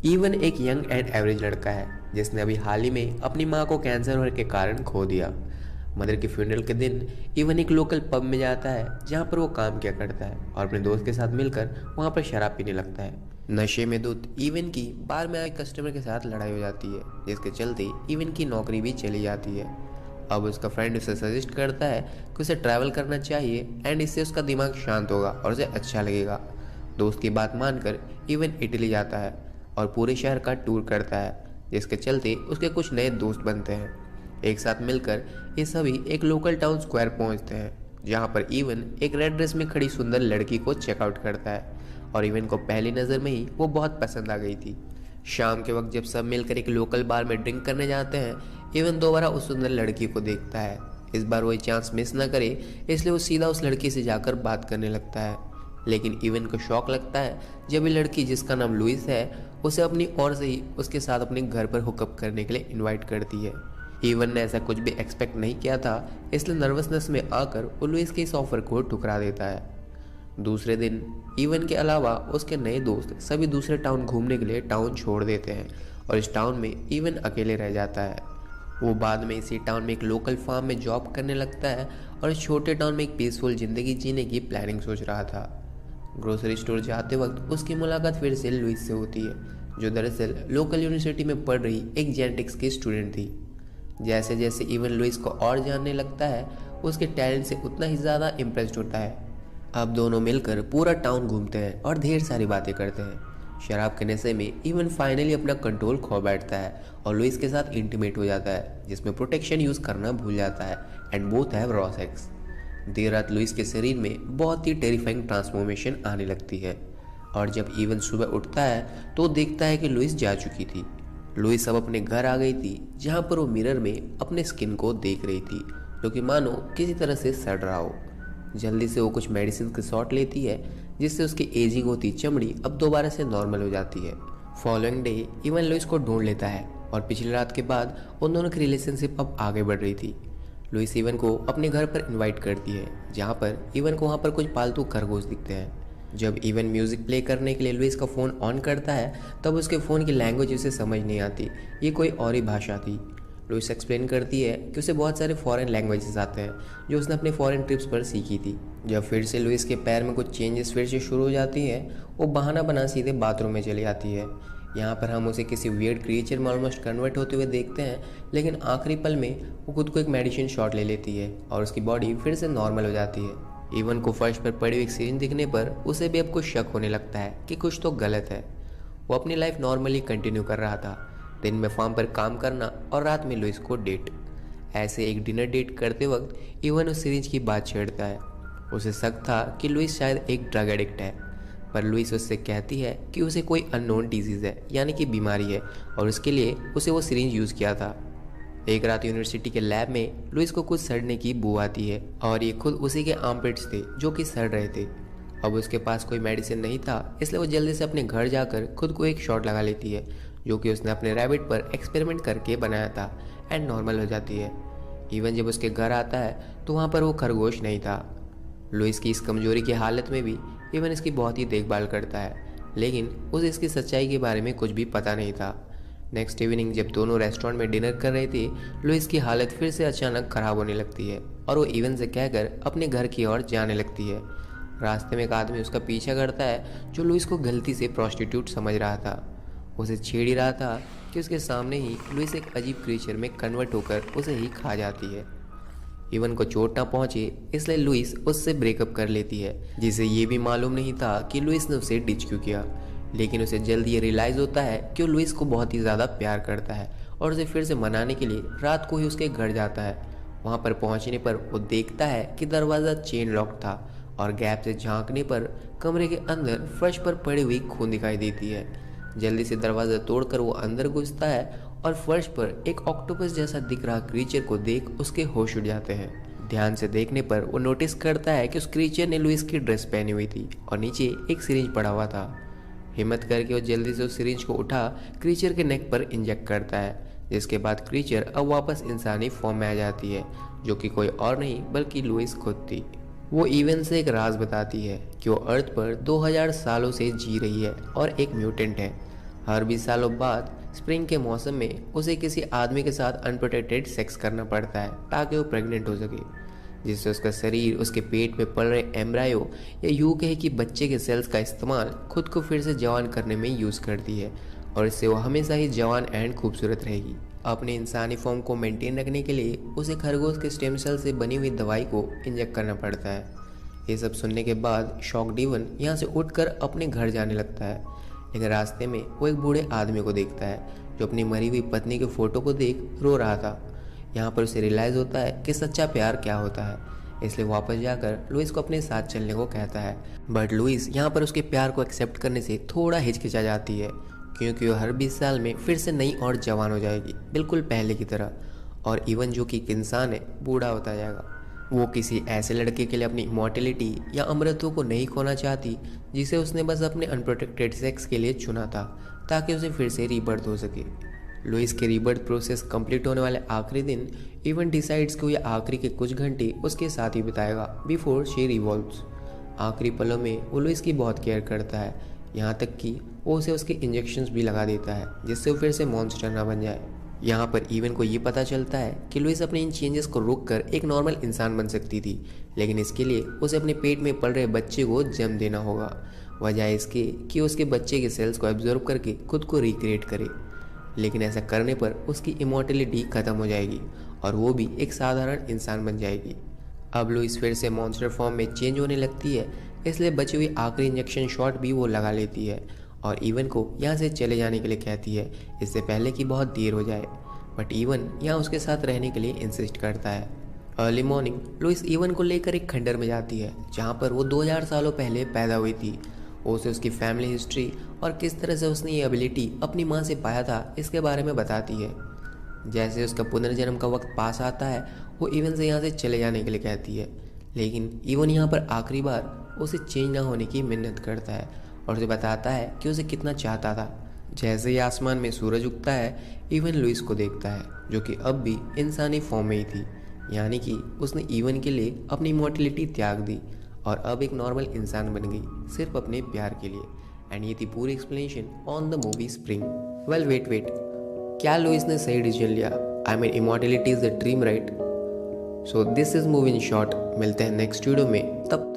Even एक young and average लड़का है जिसने अभी हाल ही में अपनी माँ को कैंसर होने के कारण खो दिया। मदर के फ्यूनरल के दिन इवन एक लोकल पब में जाता है जहाँ पर वो काम किया करता है और अपने दोस्त के साथ मिलकर वहाँ पर शराब पीने लगता है। नशे में धुत इवन की बार में आए कस्टमर के साथ लड़ाई हो जाती है जिसके चलते इवन की नौकरी भी चली जाती है। अब उसका फ्रेंड उसे सजेस्ट करता है कि उसे ट्रैवल करना चाहिए एंड इससे उसका दिमाग शांत होगा और उसे अच्छा लगेगा। दोस्त की बात मानकर इवन इटली जाता है और पूरे शहर का टूर करता है जिसके चलते उसके कुछ नए दोस्त बनते हैं। एक साथ मिलकर ये सभी एक लोकल टाउन स्क्वायर पहुंचते हैं जहां पर इवन एक रेड ड्रेस में खड़ी सुंदर लड़की को चेकआउट करता है और इवन को पहली नज़र में ही वो बहुत पसंद आ गई थी। शाम के वक्त जब सब मिलकर एक लोकल बार में ड्रिंक करने जाते हैं इवन दोबारा उस सुंदर लड़की को देखता है। इस बार वो चांस मिस ना करे इसलिए वो सीधा उस लड़की से जाकर बात करने लगता है। लेकिन इवन को शौक लगता है जब ये लड़की जिसका नाम लुइस है उसे अपनी ओर से ही उसके साथ अपने घर पर हुकअप करने के लिए इनवाइट करती है। इवन ने ऐसा कुछ भी एक्सपेक्ट नहीं किया था इसलिए नर्वसनेस में आकर वो लुइस के इस ऑफर को ठुकरा देता है। दूसरे दिन इवन के अलावा उसके नए दोस्त सभी दूसरे टाउन घूमने के लिए टाउन छोड़ देते हैं और इस टाउन में इवन अकेले रह जाता है। वो बाद में इसी टाउन में एक लोकल फार्म में जॉब करने लगता है और इस छोटे टाउन में एक पीसफुल ज़िंदगी जीने की प्लानिंग सोच रहा था। ग्रोसरी स्टोर जाते वक्त उसकी मुलाकात फिर से लुइस से होती है जो दरअसल लोकल यूनिवर्सिटी में पढ़ रही एक जेनेटिक्स की स्टूडेंट थी। जैसे जैसे इवन लुइस को और जानने लगता है उसके टैलेंट से उतना ही ज़्यादा इम्प्रेस्ड होता है। अब दोनों मिलकर पूरा टाउन घूमते हैं और ढेर सारी बातें करते हैं। शराब के नशे में इवन फाइनली अपना कंट्रोल खो बैठता है और लुइस के साथ इंटीमेट हो जाता है जिसमें प्रोटेक्शन यूज़ करना भूल जाता है and both have raw sex. देर रात लुइस के शरीर में बहुत ही टेरिफाइंग ट्रांसफॉर्मेशन आने लगती है और जब इवन सुबह उठता है तो देखता है कि लुइस जा चुकी थी। लुइस अब अपने घर आ गई थी जहाँ पर वो मिरर में अपने स्किन को देख रही थी जो कि मानो किसी तरह से सड़ रहा हो। जल्दी से वो कुछ मेडिसिन की शॉट लेती है जिससे उसकी एजिंग होती चमड़ी अब दोबारा से नॉर्मल हो जाती है। फॉलोइंग डे इवन लुइस को ढूंढ लेता है और पिछली रात के बाद उन दोनों की रिलेशनशिप अब आगे बढ़ रही थी। लुइस इवन को अपने घर पर इनवाइट करती है जहाँ पर इवन को वहाँ पर कुछ पालतू खरगोश दिखते हैं। जब इवन म्यूज़िक प्ले करने के लिए लुइस का फ़ोन ऑन करता है तब उसके फ़ोन की लैंग्वेज उसे समझ नहीं आती, ये कोई और ही भाषा थी। लुइस एक्सप्लेन करती है कि उसे बहुत सारे फॉरेन लैंग्वेजेस आते हैं जो उसने अपने फॉरेन ट्रिप्स पर सीखी थी। जब फिर से लुइस के पैर में कुछ चेंजेस फिर से शुरू हो जाती है वो बहाना बना सीधे बाथरूम में चली आती है। यहाँ पर हम उसे किसी वियर्ड क्रिएचर में ऑलमोस्ट कन्वर्ट होते हुए देखते हैं लेकिन आखिरी पल में वो खुद को एक मेडिसिन शॉट ले लेती है और उसकी बॉडी फिर से नॉर्मल हो जाती है। इवन को फर्श पर पड़ी हुई सिरिंज दिखने पर उसे भी अब कुछ शक होने लगता है कि कुछ तो गलत है। वो अपनी लाइफ नॉर्मली कंटिन्यू कर रहा था, दिन में फार्म पर काम करना और रात में लुइस को डेट। ऐसे एक डिनर डेट करते वक्त इवन उस सिरिंज की बात छेड़ता है। उसे शक था कि लुइस शायद एक ड्रग एडिक्ट है पर लुइस उससे कहती है कि उसे कोई अननोन डिजीज़ है यानी कि बीमारी है और उसके लिए उसे वो सिरिंज यूज़ किया था। एक रात यूनिवर्सिटी के लैब में लुइस को कुछ सड़ने की बू आती है और ये खुद उसी के आर्मपिट्स थे जो कि सड़ रहे थे। अब उसके पास कोई मेडिसिन नहीं था इसलिए वो जल्दी से अपने घर जाकर खुद को एक शॉट लगा लेती है जो कि उसने अपने रैबिट पर एक्सपेरिमेंट करके बनाया था एंड नॉर्मल हो जाती है। इवन जब उसके घर आता है तो वहाँ पर वो खरगोश नहीं था। लुइस की इस कमजोरी की हालत में भी इवन इसकी बहुत ही देखभाल करता है लेकिन उसे इसकी सच्चाई के बारे में कुछ भी पता नहीं था। नेक्स्ट इवनिंग जब दोनों रेस्टोरेंट में डिनर कर रहे थे लुइस की हालत फिर से अचानक खराब होने लगती है और वो इवन से कहकर अपने घर की ओर जाने लगती है। रास्ते में एक आदमी उसका पीछा करता है जो लुइस को गलती से प्रोस्टिट्यूट समझ रहा था। उसे छेड़ ही रहा था कि उसके सामने ही लुइस एक अजीब क्रीचर में कन्वर्ट होकर उसे ही खा जाती है। इवन को चोट ना पहुंचे इसलिए लुइस उससे ब्रेकअप कर लेती है जिसे ये भी मालूम नहीं था कि लुइस ने उसे डिच क्यों किया। लेकिन उसे जल्द ये रियलाइज़ होता है कि वो लुइस को बहुत ही ज़्यादा प्यार करता है और उसे फिर से मनाने के लिए रात को ही उसके घर जाता है। वहाँ पर पहुँचने पर वो देखता है कि दरवाज़ा चेन लॉक था और गैप से झांकने पर कमरे के अंदर फर्श पर पड़ी हुई खून दिखाई देती है। जल्दी से दरवाज़ा तोड़कर वो अंदर घुसता है और फर्श पर एक ऑक्टोपस जैसा दिख रहा क्रीचर को देख उसके होश उड़ जाते हैं। ध्यान से देखने पर वो नोटिस करता है कि उस क्रीचर ने लुइस की ड्रेस पहनी हुई थी और नीचे एक सिरिंज पड़ा हुआ था। हिम्मत करके वो जल्दी से उस सिरिंज को उठा क्रीचर के नेक पर इंजेक्ट करता है जिसके बाद क्रीचर अब वापस इंसानी फॉर्म में आ जाती है जो कि कोई और नहीं बल्कि लुइस खुद थी। वो इवन से एक राज बताती है कि वो अर्थ पर 2000 सालों से जी रही है और एक म्यूटेंट है। हर 20 सालों बाद स्प्रिंग के मौसम में उसे किसी आदमी के साथ अनप्रोटेक्टेड सेक्स करना पड़ता है ताकि वो प्रेग्नेंट हो सके, जिससे उसका शरीर उसके पेट में पल रहे एम्ब्रायो या यूँ कहे कि बच्चे के सेल्स का इस्तेमाल खुद को फिर से जवान करने में यूज़ करती है और इससे वो हमेशा ही जवान एंड खूबसूरत रहेगी। अपने इंसानी फॉर्म को मेंटेन रखने के लिए उसे खरगोश के स्टेम सेल से बनी हुई दवाई को इंजेक्ट करना पड़ता है। ये सब सुनने के बाद शॉक्ड इवन यहाँ से उठकर अपने घर जाने लगता है, लेकिन रास्ते में वो एक बूढ़े आदमी को देखता है जो अपनी मरी हुई पत्नी के फोटो को देख रो रहा था। यहाँ पर उसे रियलाइज़ होता है कि सच्चा प्यार क्या होता है, इसलिए वापस जाकर लुइस को अपने साथ चलने को कहता है। बट लुइस यहाँ पर उसके प्यार को एक्सेप्ट करने से थोड़ा हिचकिचा जाती है, क्योंकि वो हर 20 साल में फिर से नई और जवान हो जाएगी, बिल्कुल पहले की तरह। और इवन जो कि एक इंसान है, बूढ़ा होता जाएगा। वो किसी ऐसे लड़के के लिए अपनी इमॉर्टलिटी या अमरत्व को नहीं खोना चाहती जिसे उसने बस अपने अनप्रोटेक्टेड सेक्स के लिए चुना था, ताकि उसे फिर से रीबर्थ हो सके। लुइस के रीबर्थ प्रोसेस कंप्लीट होने वाले आखिरी दिन इवन डिसाइड्स कि ये आखिरी के कुछ घंटे उसके साथ ही बिताएगा बिफोर शी रिवॉल्व्स। आखिरी पलों में वो लुइस की बहुत केयर करता है, यहाँ तक कि वो उसे उसके इंजेक्शंस भी लगा देता है जिससे वो फिर से मॉन्स्टर ना बन जाए। यहाँ पर इवन को ये पता चलता है कि लुइस अपने इन चेंजेस को रोक कर एक नॉर्मल इंसान बन सकती थी, लेकिन इसके लिए उसे अपने पेट में पल रहे बच्चे को जन्म देना होगा। वजह इसके कि उसके बच्चे के सेल्स को एब्जॉर्ब करके खुद को रिक्रिएट करे, लेकिन ऐसा करने पर उसकी इमॉर्टलिटी खत्म हो जाएगी और वो भी एक साधारण इंसान बन जाएगी। अब लुइस फिर से मॉन्स्टर फॉर्म में चेंज होने लगती है, इसलिए बची हुई आखिरी इंजेक्शन शॉट भी वो लगा लेती है और इवन को यहाँ से चले जाने के लिए कहती है, इससे पहले कि बहुत देर हो जाए। बट इवन यहाँ उसके साथ रहने के लिए इंसिस्ट करता है। अर्ली मॉर्निंग लुइस इवन को लेकर एक खंडर में जाती है जहाँ पर वो 2000 सालों पहले पैदा हुई थी। वो उसे उसकी फैमिली हिस्ट्री और किस तरह से उसने ये एबिलिटी अपनी माँ से पाया था इसके बारे में बताती है। जैसे उसका पुनर्जन्म का वक्त पास आता है, वो इवन से यहाँ से चले जाने के लिए कहती है, लेकिन इवन यहाँ पर आखिरी बार उसे चेंज ना होने की मिन्नत करता है और उसे बताता है कि उसे कितना चाहता था। जैसे ही आसमान में सूरज उगता है, इवन लुइस को देखता है जो कि अब भी इंसानी फॉर्म में ही थी, यानी कि उसने इवन के लिए अपनी इमॉर्टलिटी त्याग दी और अब एक नॉर्मल इंसान बन गई सिर्फ अपने प्यार के लिए। एंड ये थी पूरी explanation on the movie spring. Well wait, क्या लुइस ने सही डिसीजन लिया? I mean immortality is the dream, right? So this is movie in short. मिलते हैं नेक्स्ट वीडियो में, तब